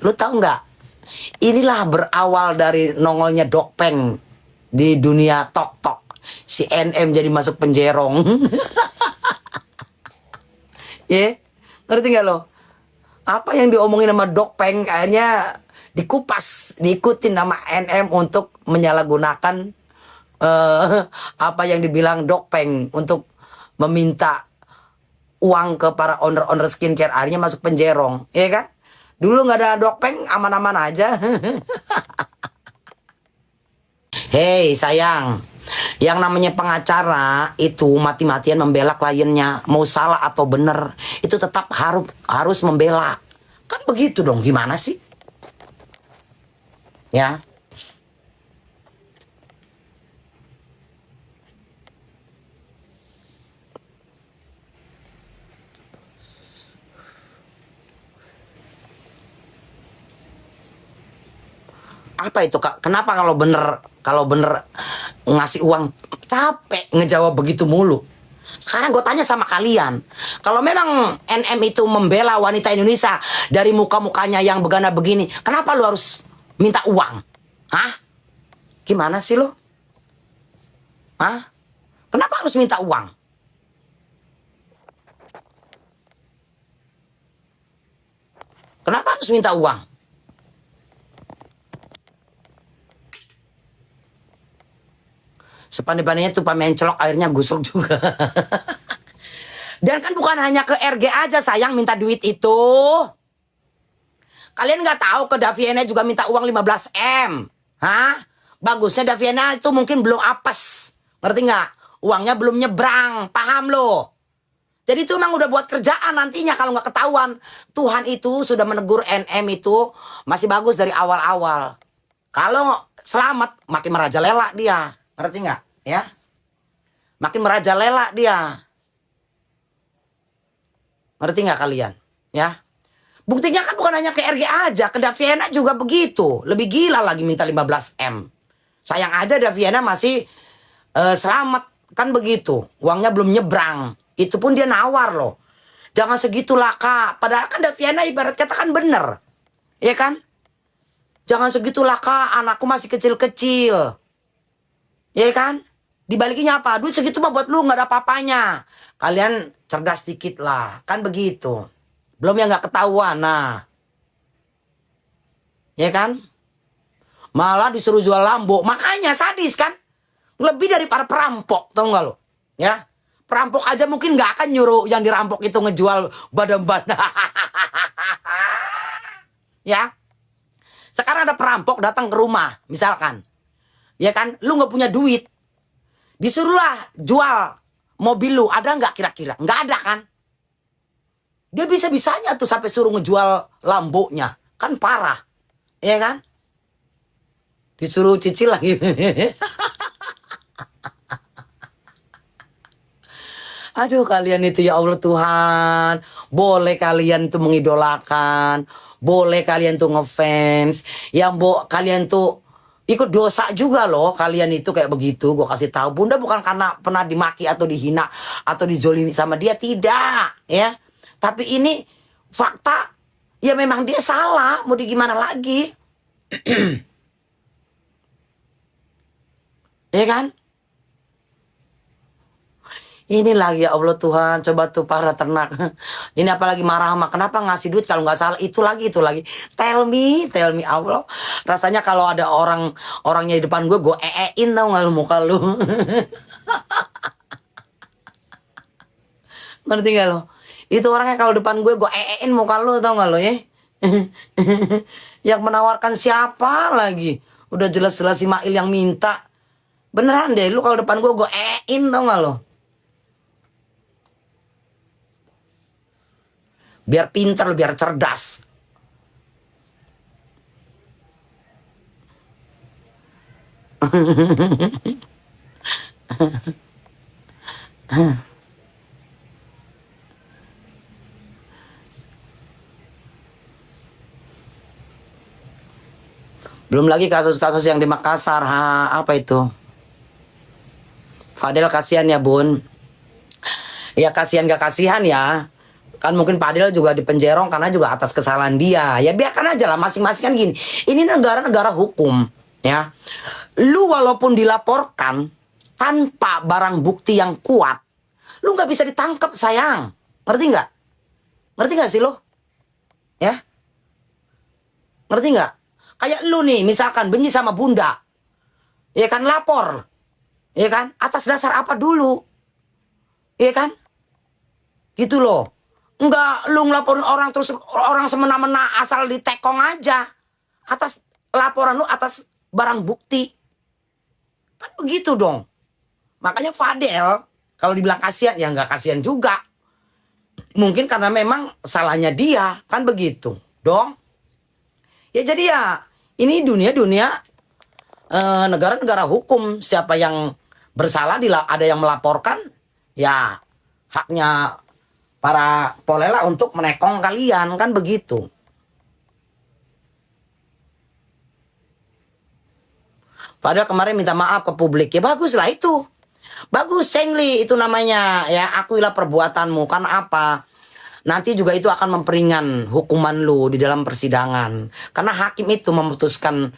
Lu tahu nggak? Inilah berawal dari nongolnya Dokpeng di dunia tok-tok. Si NM jadi masuk penjerong. Ya, ngerti nggak lo? Apa yang diomongin sama Dokpeng akhirnya dikupas, diikutin nama NM untuk menyalahgunakan apa yang dibilang Dokpeng untuk meminta uang ke para owner-owner skincare, akhirnya masuk penjerong, ya kan? Dulu nggak ada Dokpeng, aman-aman aja. Hei sayang, yang namanya pengacara itu mati-matian membela kliennya, mau salah atau bener, itu tetap harus membela. Kan begitu dong, gimana sih? Ya. Apa itu Kak? Kenapa kalau bener ngasih uang capek ngejawab begitu mulu? Sekarang gue tanya sama kalian, kalau memang NM itu membela wanita Indonesia dari muka-mukanya yang begana begini, kenapa lu harus minta uang? Hah? Gimana sih lu? Hah? Kenapa harus minta uang? Kenapa harus minta uang? Sepandai-pandainya tuh pamen celok akhirnya gusuk juga. Dan kan bukan hanya ke RG aja sayang minta duit itu. Kalian nggak tahu ke Daviena juga minta uang 15 M. Hah? Bagusnya Daviena itu mungkin belum apes. Ngerti nggak? Uangnya belum nyebrang. Paham lo? Jadi itu emang udah buat kerjaan nantinya kalau nggak ketahuan. Tuhan itu sudah menegur NM itu masih bagus dari awal-awal. Kalau selamat makin merajalela dia. Ngerti nggak? Ya, makin merajalela dia. Ngerti nggak kalian? Ya, buktinya kan bukan hanya ke RG aja, ke Daviena juga begitu. Lebih gila lagi minta 15 M. Sayang aja Daviena masih selamat kan begitu. Uangnya belum nyebrang. Itu pun dia nawar loh. Jangan segitulah Kak. Padahal kan Daviena ibarat kata kan bener, ya kan? Jangan segitulah Kak. Anakku masih kecil-kecil. Ya kan? Dibalikinnya apa? Duit segitu mah buat lu nggak ada apa-apanya. Kalian cerdas dikit lah. Kan begitu. Belum yang nggak ketahuan. Nah. Ya kan? Malah disuruh jual Lambo. Makanya sadis kan? Lebih dari para perampok. Tahu nggak lo? Ya. Perampok aja mungkin nggak akan nyuruh yang dirampok itu ngejual badan-badan. Ya. Sekarang ada perampok datang ke rumah. Misalkan. Ya kan, lu nggak punya duit, disuruhlah jual mobil lu, ada nggak kira-kira? Nggak ada kan? Dia bisa-bisanya tuh sampai suruh ngejual Lambonya, kan parah, ya kan? Disuruh cicil lagi. Aduh kalian itu ya Allah Tuhan, boleh kalian tuh mengidolakan, boleh kalian tuh ngefans, yang kalian tuh ikut dosa juga loh kalian itu kayak begitu. Gue kasih tahu Bunda bukan karena pernah dimaki atau dihina atau dizolimi sama dia, tidak ya. Tapi ini fakta, ya memang dia salah, mau di gimana lagi. Ya kan? Ini lagi ya Allah Tuhan, coba tuh para ternak. Ini apalagi marah sama kenapa ngasih duit kalau nggak salah, itu lagi. Tell me Allah. Rasanya kalau ada orangnya di depan gue ee-in tau nggak lu muka lu. Ngerti gak lo? Itu orangnya kalau depan gue ee-in muka lu tau nggak lo ya? Yang menawarkan siapa lagi? Udah jelas-jelas si Mail yang minta. Beneran deh, lu kalau depan gue ee-in tau nggak lo? Biar pintar, biar cerdas. Belum lagi kasus-kasus yang di Makassar. Apa itu? Fadel kasihan ya Bun. Ya kasihan gak kasihan ya. Kan mungkin Pak Adil juga dipenjerong karena juga atas kesalahan dia. Ya biarkan aja lah, masing-masing kan gini. Ini negara-negara hukum, ya. Lu walaupun dilaporkan tanpa barang bukti yang kuat, lu nggak bisa ditangkap, sayang. Ngerti nggak? Ngerti nggak sih lo? Ya? Ngerti nggak? Kayak lu nih, misalkan benci sama bunda, ya kan, lapor, ya kan? Atas dasar apa dulu? Ya kan? Gitu loh. Enggak lu ngelaporin orang terus orang semena-mena asal ditekong aja. Atas laporan lu atas barang bukti. Kan begitu dong. Makanya Fadel kalau dibilang kasihan ya nggak kasihan juga. Mungkin karena memang salahnya dia, kan begitu dong. Ya jadi ya ini dunia-dunia negara-negara hukum. Siapa yang bersalah ada yang melaporkan, ya haknya para polela untuk menekong kalian, kan begitu. Padahal kemarin minta maaf ke publik, ya baguslah itu. Bagus, Cengli itu namanya, ya akuilah perbuatanmu. Kan apa? Nanti juga itu akan memperingan hukuman lu di dalam persidangan. Karena hakim itu memutuskan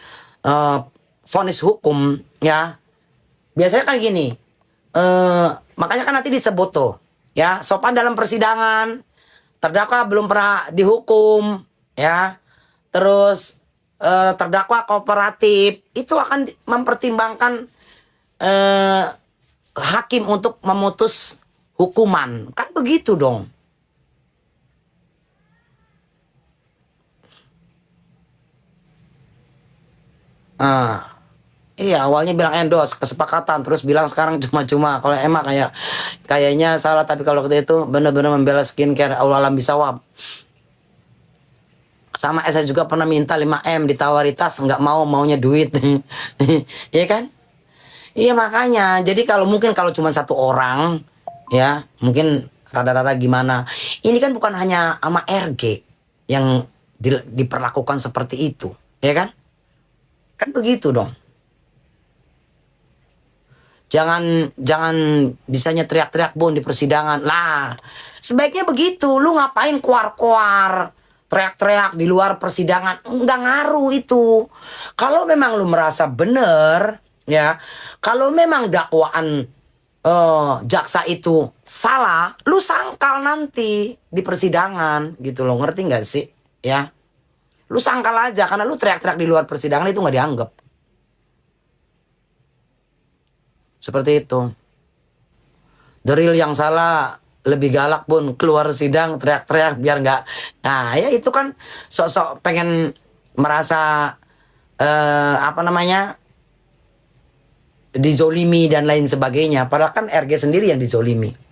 vonis hukum, ya. Biasanya kan gini, makanya kan nanti disebut tuh, ya, sopan dalam persidangan, terdakwa belum pernah dihukum, ya, terus terdakwa kooperatif, itu akan mempertimbangkan hakim untuk memutus hukuman, kan begitu dong. Iya, awalnya bilang endorse kesepakatan, terus bilang sekarang cuma-cuma. Kalau emang kayaknya salah, tapi kalau waktu itu benar-benar membela skincare Allah alam bisawab. Sama saya juga pernah minta 5M ditawari tas, nggak maunya duit. Iya kan? Iya makanya. Jadi kalau cuma satu orang, ya mungkin rada-rada gimana. Ini kan bukan hanya sama RG yang diperlakukan seperti itu, ya kan? Kan begitu dong. Jangan bisanya teriak-teriak Bun di persidangan. Lah, sebaiknya begitu. Lu ngapain kuar-kuar, teriak-teriak di luar persidangan? Nggak ngaruh itu. Kalau memang lu merasa bener, ya, kalau memang dakwaan jaksa itu salah, lu sangkal nanti di persidangan, gitu loh. Ngerti nggak sih? Ya, lu sangkal aja karena lu teriak-teriak di luar persidangan itu nggak dianggap. Seperti itu. The real yang salah lebih galak Bun, keluar sidang teriak-teriak biar nggak. Nah ya itu kan sok-sok pengen merasa apa namanya, dizolimi dan lain sebagainya. Padahal kan RG sendiri yang dizolimi.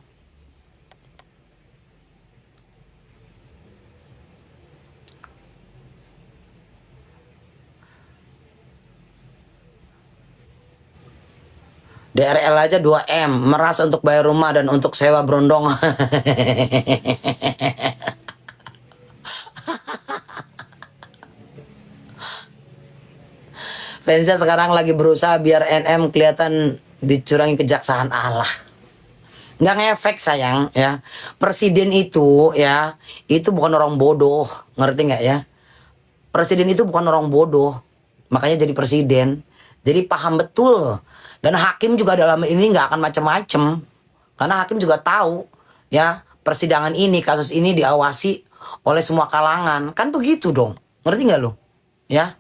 DRL aja 2M, meras untuk bayar rumah dan untuk sewa berondong. Fansnya sekarang lagi berusaha biar NM kelihatan dicurangi kejaksaan Allah. Nggak ngefek sayang, ya. Presiden itu, ya, itu bukan orang bodoh, ngerti nggak ya? Presiden itu bukan orang bodoh, makanya jadi presiden. Jadi paham betul. Dan hakim juga dalam ini nggak akan macem-macem. Karena hakim juga tahu, ya, persidangan ini, kasus ini diawasi oleh semua kalangan. Kan begitu dong. Ngerti nggak lo? Ya.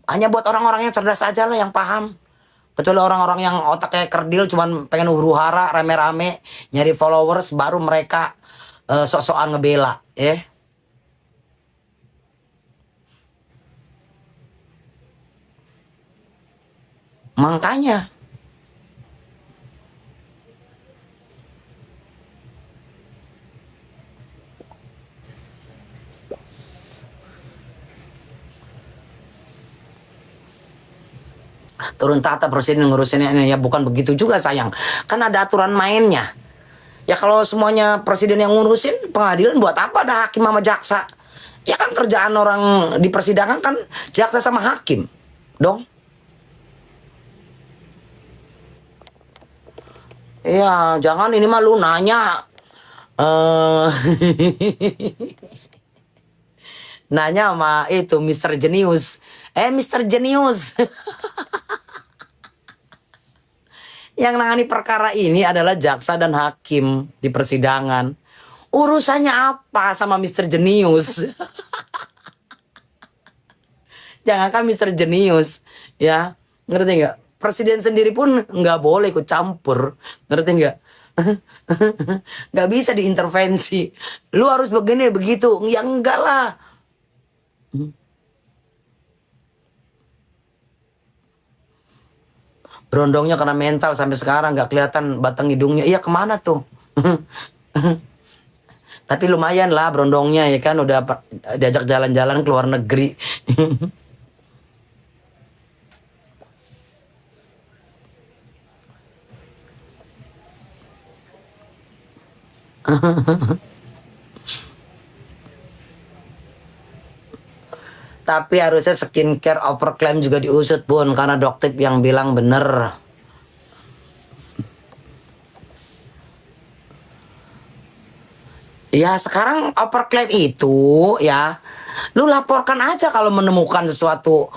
Hanya buat orang-orang yang cerdas aja lah yang paham. Kecuali orang-orang yang otaknya kerdil cuman pengen huru-hara, rame-rame, nyari followers, baru mereka sok-sokan ngebela. Makanya. Turun tahta presiden ngurusin ini, ya bukan begitu juga sayang. Kan ada aturan mainnya. Ya kalau semuanya presiden yang ngurusin, pengadilan buat apa ada hakim sama jaksa? Ya kan kerjaan orang di persidangan kan jaksa sama hakim. Dong. Ya jangan ini mah lu nanya eh nanya sama itu Mister Jenius. Mister Jenius. Yang nangani perkara ini adalah jaksa dan hakim di persidangan. Urusannya apa sama Mister Jenius? Jangankan Mister Jenius, ya, ngerti nggak? Presiden sendiri pun nggak boleh ikut campur, ngerti nggak? Nggak bisa diintervensi. Lu harus begini begitu, ya enggak lah. Berondongnya kena mental sampai sekarang nggak kelihatan batang hidungnya. Iya kemana tuh? Tapi lumayan lah berondongnya ya kan udah diajak jalan-jalan ke luar negeri. Tapi harusnya skincare overclaim juga diusut Bun karena dokter yang bilang bener. Ya sekarang overclaim itu ya lu laporkan aja kalau menemukan sesuatu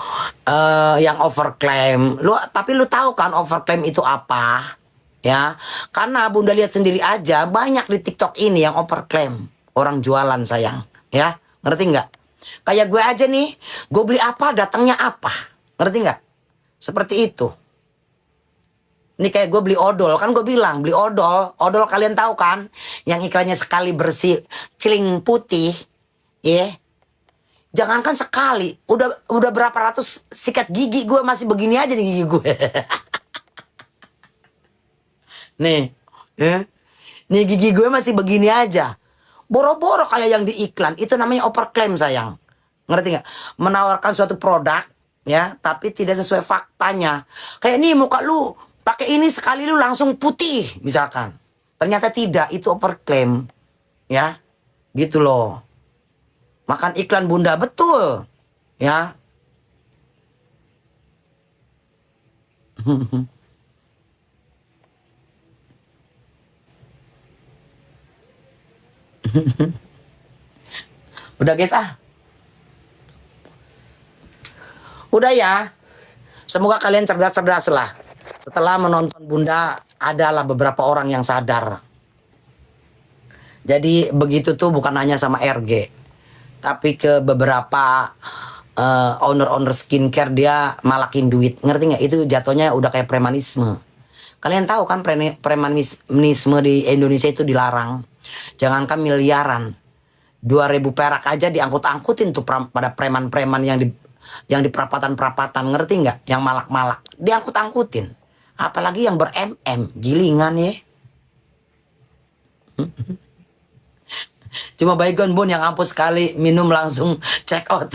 yang overclaim. Tapi lu tahu kan overclaim itu apa? Ya, karena Bunda lihat sendiri aja banyak di TikTok ini yang overclaim. Orang jualan sayang, ya. Ngerti nggak? Kayak gue aja nih, gue beli apa datangnya apa. Ngerti nggak? Seperti itu. Ini kayak gue beli odol, kan gue bilang beli odol. Odol kalian tahu kan? Yang iklannya sekali bersih, celing putih. Ya. Jangankan sekali, udah berapa ratus sikat gigi gue masih begini aja nih gigi gue. Nih, ya. Nih gigi gue masih begini aja. Boro-boro kayak yang di iklan, itu namanya overclaim sayang. Ngerti nggak? Menawarkan suatu produk, ya, tapi tidak sesuai faktanya. Kayak nih muka lu pakai ini sekali lu langsung putih, misalkan. Ternyata tidak, itu overclaim, ya, gitu loh. Makan iklan Bunda betul, ya. Udah guys Udah ya. Semoga kalian cerdas-cerdas lah. Setelah menonton Bunda, adalah beberapa orang yang sadar. Jadi begitu tuh bukan hanya sama RG. Tapi ke beberapa owner-owner skincare dia malakin duit. Ngerti nggak? Itu jatuhnya udah kayak premanisme. Kalian tahu kan premanisme di Indonesia itu dilarang. Jangankan miliaran. 2.000 perak aja diangkut-angkutin tuh pada preman-preman yang di perapatan-perapatan, ngerti nggak? Yang malak-malak diangkut-angkutin. Apalagi yang ber-MM, gilingan ya. Cuma Baygon Bun yang ampuh sekali minum langsung check out.